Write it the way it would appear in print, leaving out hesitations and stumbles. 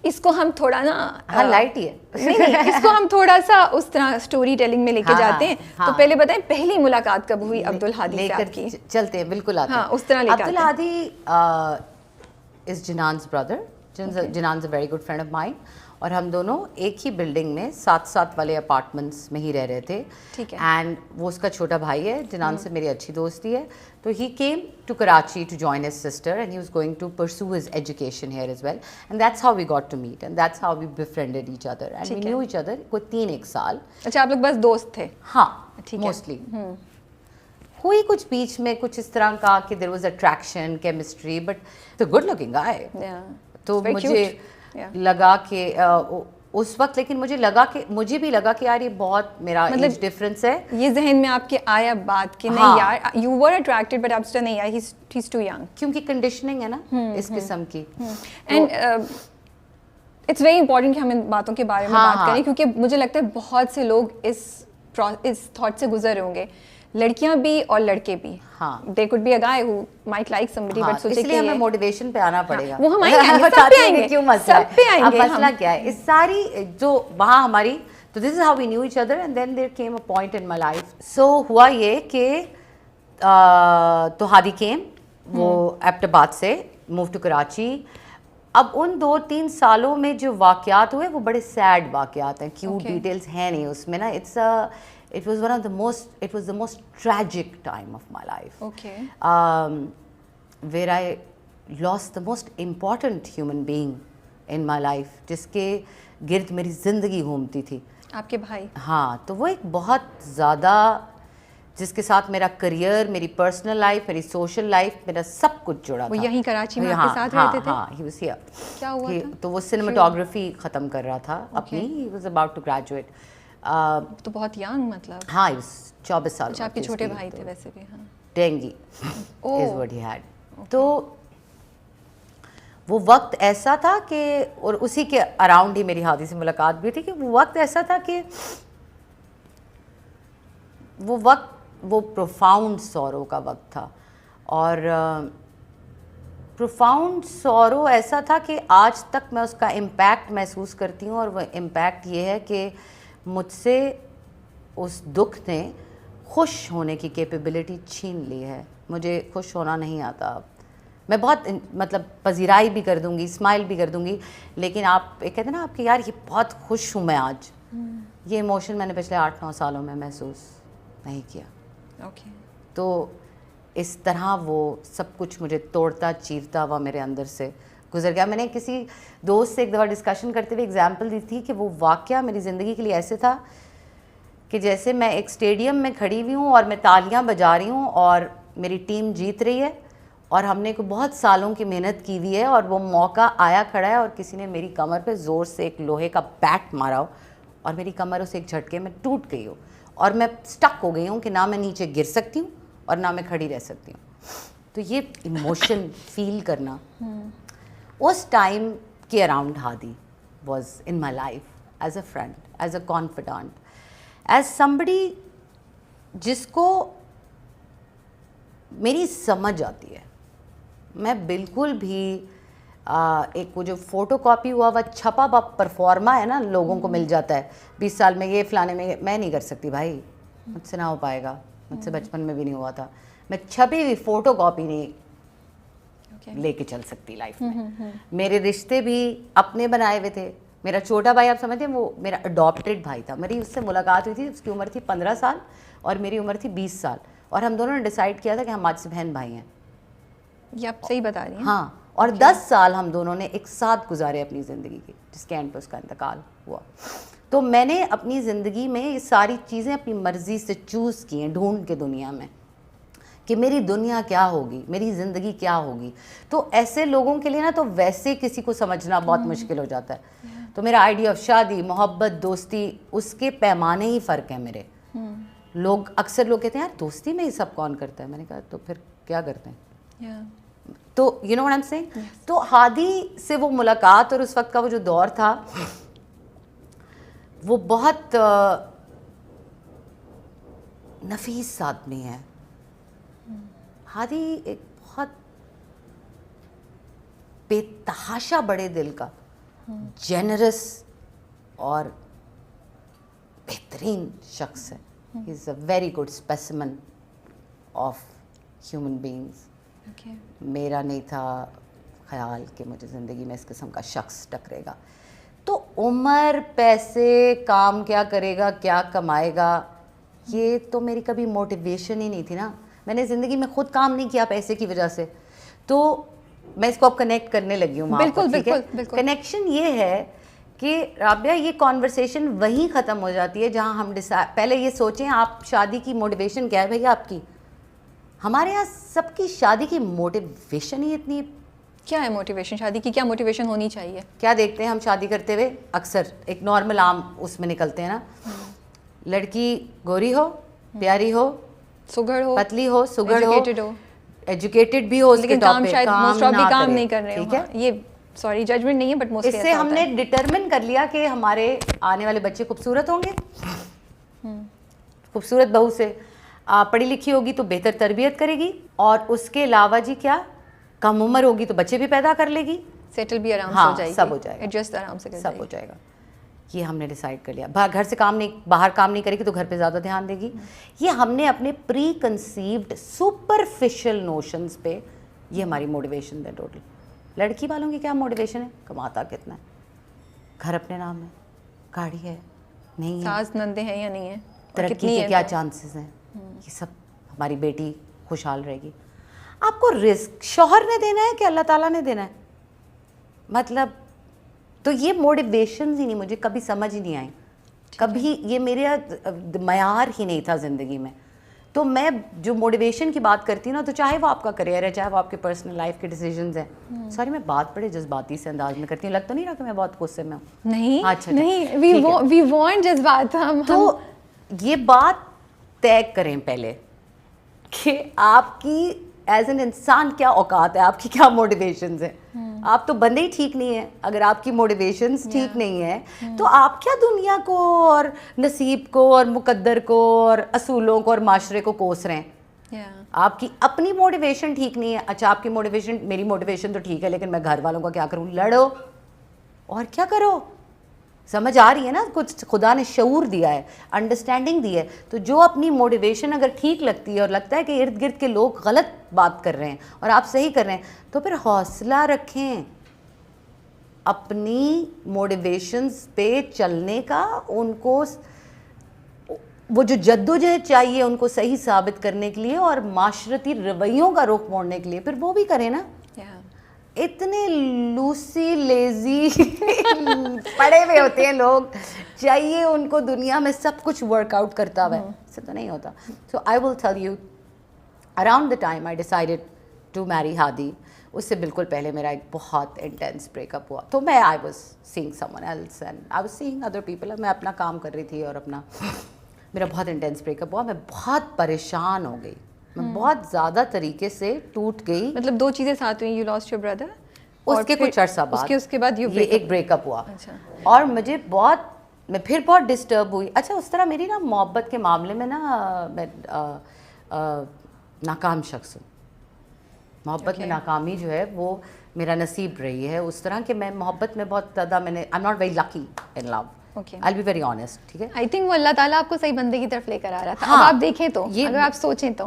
اس کو ہم تھوڑا نا ہاں لائٹ ہی ہے, نہیں اس کو ہم تھوڑا سا اس طرح اسٹوری ٹیلنگ میں لے کے جاتے ہیں. تو پہلے بتائیں پہلی ملاقات کب ہوئی عبدالہادی سے آپ کی؟ چلتے ہیں بالکل آتے ہیں. ہاں اس طرح لے کے عبدالہادی از جنان's brother. جنان's a very good friend of mine, اور ہم دونوں ایک ہی بلڈنگ میں ساتھ ساتھ والے اپارٹمنٹس میں ہی رہ رہے تھے. ٹھیک ہے. اینڈ وہ اس کا چھوٹا بھائی ہے, جنان سے میری اچھی دوستی ہے. تو he came to Karachi to join his sister and he was going to pursue his education here as well, and that's how we got to meet and that's how we befriended each other and we knew each other کوئی 3-1 سال. اچھا آپ لوگ بس دوست تھے؟ ہاں mostly. ہوئی کچھ بیچ میں کچھ اس طرح کا کہ there was attraction, chemistry, but the good looking guy. تو مجھے لگا کہ اس وقت, لیکن مجھے بھی لگا کہ یار یہ بہت میرا ایج ڈفرینس ہے. یہ ذہن میں آپ کے آیا بات کہ نہیں یار یو ور اٹریکٹڈ بٹ آپ نہیں یار ہی از ٹو ینگ, کیونکہ کنڈیشننگ ہے نا اس قسم کی. اینڈ اٹس ویری امپورٹنٹ کہ ہم ان باتوں کے بارے میں بات کریں, کیونکہ مجھے لگتا ہے بہت سے لوگ اس تھاٹ سے گزر رہے ہوں گے, لڑکیاں بھی اور لڑکے بھی. ہاں there could be a guy who might like somebody but سوچے کہ اس لیے ہمیں موٹیویشن پہ آنا پڑے گا. وہ ہم آئیں گے, سب پہ آئیں گے, کیوں مسئلہ ہے, اب مسئلہ کیا ہے اس ساری جو وہاں ہماری, تو this is how we knew each other and then there came a point in my life. So ہوا یہ کہ تو ہادی came, وہ ایبٹ آباد سے move to کراچی. اب ان 2-3 سالوں میں جو واقعات ہوئے وہ بڑے سیڈ واقعات ہیں, کیوٹ ڈیٹیلز ہیں نہیں اس میں نا. It was the most tragic time of my life. Okay. Where I lost the most important human being in my life, جس کے گرد میری زندگی گھومتی تھی. آپ کے بھائی؟ ہاں, تو وہ ایک بہت زیادہ, جس کے ساتھ میرا کریئر, میری پرسنل لائف, میری سوشل لائف, میرا سب کچھ جڑا تھا. وہ یہیں کراچی میں آپ کے ساتھ رہتے تھے؟ ہاں he was here. کیا ہوا تھا؟ تو وہ سنیماٹوگرافی ختم کر رہا تھا اپنی, he was about to graduate. تو بہت ینگ مطلب. ہاں 24 سال. اچھا آپ کے چھوٹے بھائی تھے ویسے بھی. ہاں dengue is what he had. تو وہ وقت ایسا تھا کہ, اور اسی کے اراؤنڈ ہی میری ہادی سے ملاقات بھی تھی, کہ وہ وقت ایسا تھا کہ وہ پروفاؤنڈ سورو کا وقت تھا. اور پروفاؤنڈ سورو ایسا تھا کہ آج تک میں اس کا امپیکٹ محسوس کرتی ہوں, اور وہ امپیکٹ یہ ہے کہ مجھ سے اس دکھ نے خوش ہونے کی کیپیبلٹی چھین لی ہے. مجھے خوش ہونا نہیں آتا اب. میں بہت مطلب پذیرائی بھی کر دوں گی, اسمائل بھی کر دوں گی, لیکن آپ کہتے ہیں نا آپ کہ یار یہ بہت خوش ہوں میں آج, یہ ایموشن میں نے پچھلے 8-9 سالوں میں محسوس نہیں کیا. تو اس طرح وہ سب کچھ مجھے توڑتا چیرتا ہوا میرے اندر سے گزر گیا. میں نے کسی دوست سے ایک دفعہ ڈسکشن کرتے ہوئے ایگزامپل دی تھی کہ وہ واقعہ میری زندگی کے لیے ایسے تھا کہ جیسے میں ایک اسٹیڈیم میں کھڑی ہوئی ہوں اور میں تالیاں بجا رہی ہوں اور میری ٹیم جیت رہی ہے, اور ہم نے بہت سالوں کی محنت کی ہوئی ہے, اور وہ موقع آیا کھڑا ہے اور کسی نے میری کمر پہ زور سے ایک لوہے کا بیٹ مارا ہو, اور میری کمر اسے ایک جھٹکے میں ٹوٹ گئی ہو, اور میں اسٹک ہو گئی ہوں کہ نہ میں نیچے گر سکتی ہوں اور نہ میں کھڑی رہ سکتی ہوں. تو یہ ایموشن فیل کرنا اس ٹائم کے around Hadi was in my life as a friend, as a confident, as somebody جس کو میری سمجھ آتی ہے. میں بالکل بھی ایک وہ جو فوٹو کاپی ہوا چھپا ہوا پرفارما ہے نا, لوگوں کو مل جاتا ہے 20 سال میں یہ فلانے میں نہیں کر سکتی بھائی, مجھ سے نہ ہو پائے گا, مجھ سے بچپن میں بھی نہیں ہوا تھا. میں چھپی ہوئی فوٹو کاپی نہیں لے کے چل سکتی لائف میں. میرے رشتے بھی اپنے بنائے ہوئے تھے. میرا چھوٹا بھائی آپ سمجھتے ہیں وہ میرا اڈاپٹیڈ بھائی تھا. میری اس سے ملاقات ہوئی تھی, اس کی عمر تھی 15 سال اور میری عمر تھی 20 سال, اور ہم دونوں نے ڈیسائیڈ کیا تھا کہ ہم آج سے بہن بھائی ہیں. یہ آپ صحیح بتا رہی ہیں. ہاں, اور 10 سال ہم دونوں نے ایک ساتھ گزارے اپنی زندگی کے, جس کے اینڈ پہ اس کا انتقال ہوا. تو میں نے اپنی زندگی میں یہ ساری چیزیں اپنی مرضی سے چوز کی ہیں ڈھونڈ کے دنیا میں, کہ میری دنیا کیا ہوگی, میری زندگی کیا ہوگی. تو ایسے لوگوں کے لیے نا تو ویسے کسی کو سمجھنا بہت مشکل ہو جاتا ہے. تو میرا آئیڈیا آف شادی, محبت, دوستی, اس کے پیمانے ہی فرق ہیں میرے. اکثر لوگ کہتے ہیں یار دوستی میں یہ سب کون کرتا ہے. میں نے کہا تو پھر کیا کرتے ہیں. تو you know what I am saying. تو ہادی سے وہ ملاقات اور اس وقت کا وہ جو دور تھا وہ بہت نفیس آدمی ہے. ہادی ایک بہت بے تحاشا بڑے دل کا جینرس اور بہترین شخص ہے. He is a very good specimen of human beings. میرا نہیں تھا خیال کہ مجھے زندگی میں اس قسم کا شخص ٹکرے گا. تو عمر, پیسے, کام کیا کرے گا, کیا کمائے گا, یہ تو میری کبھی موٹیویشن ہی نہیں تھی نا. میں نے زندگی میں خود کام نہیں کیا پیسے کی وجہ سے. تو میں اس کو اب کنیکٹ کرنے لگی ہوں. بالکل کنیکشن یہ ہے کہ رابعہ یہ کانورسیشن وہیں ختم ہو جاتی ہے جہاں ہم پہلے یہ سوچیں آپ شادی کی موٹیویشن کیا ہے بھائی آپ کی. ہمارے یہاں سب کی شادی کی موٹیویشن ہی اتنی. کیا ہے موٹیویشن؟ شادی کی کیا موٹیویشن ہونی چاہیے؟ کیا دیکھتے ہیں ہم شادی کرتے ہوئے اکثر ایک نارمل عام اس میں نکلتے ہیں نا, لڑکی گوری ہو, پیاری ہو, سگڑ ہو, پتلی ہو, سگڑ ہو, ایجوکیٹڈ بھی ہو, لیکن کام شاید موسٹ آف کام نہیں کر رہے. ٹھیک ہے, یہ سوری ججمنٹ نہیں ہے بٹ موسٹلی اس سے ہم نے ڈٹرمن کر لیا کہ ہمارے آنے والے بچے خوبصورت ہوں گے. خوبصورت بہو سے پڑھی لکھی ہوگی تو بہتر تربیت کرے گی, اور اس کے علاوہ جی کیا کم عمر ہوگی تو بچے بھی پیدا کر لے گی, سیٹل بھی آرام سے ہو جائے گی, سب ہو جائے گا, ایڈجسٹ آرام سے سب ہو جائے گا. یہ ہم نے ڈیسائیڈ کر لیا. گھر سے کام نہیں, باہر کام نہیں کرے گی تو گھر پہ زیادہ دھیان دے گی. یہ ہم نے اپنے پری کنسیوڈ سپرفیشل نوشنز پہ, یہ ہماری موٹیویشن ہے ٹوٹل. لڑکی والوں کی کیا موٹیویشن ہے؟ کماتا کتنا ہے, گھر اپنے نام ہے, گاڑی ہے, نہیں ہے, ساس نندے ہیں یا نہیں ہے, ترقی کے کیا چانسز ہیں, یہ سب. ہماری بیٹی خوشحال رہے گی. آپ کو رزق شوہر نے دینا ہے کہ اللہ تعالیٰ نے دینا ہے؟ مطلب تو یہ موٹیویشنز ہی نہیں, مجھے کبھی سمجھ ہی نہیں آئی, کبھی یہ میرے معیار ہی نہیں تھا زندگی میں. تو میں جو موٹیویشن کی بات کرتی ہوں نا, تو چاہے وہ آپ کا کریئر ہے, چاہے وہ آپ کے پرسنل لائف کے ڈیسیجنز ہیں. سوری میں بات بڑے جذباتی سے انداز میں کرتی ہوں, لگتا نہیں رہا کہ میں بہت غصے میں ہوں. نہیں اچھا نہیں, وی وانٹ جذبات. تو یہ بات طے کریں پہلے کہ آپ کی ایز این انسان کیا اوقات ہے, آپ کی کیا موٹیویشنز ہیں. آپ تو بندے ہی ٹھیک نہیں ہیں اگر آپ کی موٹیویشنز ٹھیک نہیں ہیں, تو آپ کیا دنیا کو اور نصیب کو اور مقدر کو اور اصولوں کو اور معاشرے کو کوس رہے ہیں. آپ کی اپنی موٹیویشن ٹھیک نہیں ہے. اچھا آپ کی موٹیویشن, میری موٹیویشن تو ٹھیک ہے لیکن میں گھر والوں کا کیا کروں؟ لڑو اور کیا کرو. سمجھ آ رہی ہے نا, کچھ خدا نے شعور دیا ہے, انڈرسٹینڈنگ دی ہے. تو جو اپنی موٹیویشن اگر ٹھیک لگتی ہے اور لگتا ہے کہ ارد گرد کے لوگ غلط بات کر رہے ہیں اور آپ صحیح کر رہے ہیں, تو پھر حوصلہ رکھیں اپنی موٹیویشنز پہ چلنے کا. ان کو وہ جو جدوجہد چاہیے ان کو صحیح ثابت کرنے کے لیے اور معاشرتی رویوں کا رخ موڑنے کے لیے, پھر وہ بھی کریں نا. اتنے لوسی لیزی پڑے ہوئے ہوتے ہیں لوگ, چاہیے ان کو دنیا میں سب کچھ ورک آؤٹ کرتا ہوا ہے, ایسا تو نہیں ہوتا. So I will tell you, around the time I decided to marry Hadi, اس سے بالکل پہلے میرا ایک بہت انٹینس بریک اپ ہوا. تو میں I was saying someone else and I was saying other people. میں اپنا کام کر رہی تھی اور اپنا, میرا بہت انٹینس بریک اپ ہوا. میں بہت پریشان ہو گئی, میں بہت زیادہ طریقے سے ٹوٹ گئی. مطلب دو چیزیں ساتھ ہوئی, یو لاسٹ یور بردر, اس کے کچھ عرصہ بعد اس کے بعد یہ ایک بریک اپ ہوا. اور مجھے بہت, میں پھر بہت ڈسٹرب ہوئی. اچھا اس طرح میری نا محبت کے معاملے میں نا میں ناکام شخص ہوں. محبت میں ناکامی جو ہے وہ میرا نصیب رہی ہے اس طرح کہ میں محبت میں بہت زیادہ, میں نے I am not very lucky in love, I'll be very honest. ٹھیک ہے, آئی تھنک وہ اللہ تعالیٰ آپ کو صحیح بندے کی طرف لے کر آ رہا تھا. اب آپ دیکھیں تو, اگر آپ سوچیں تو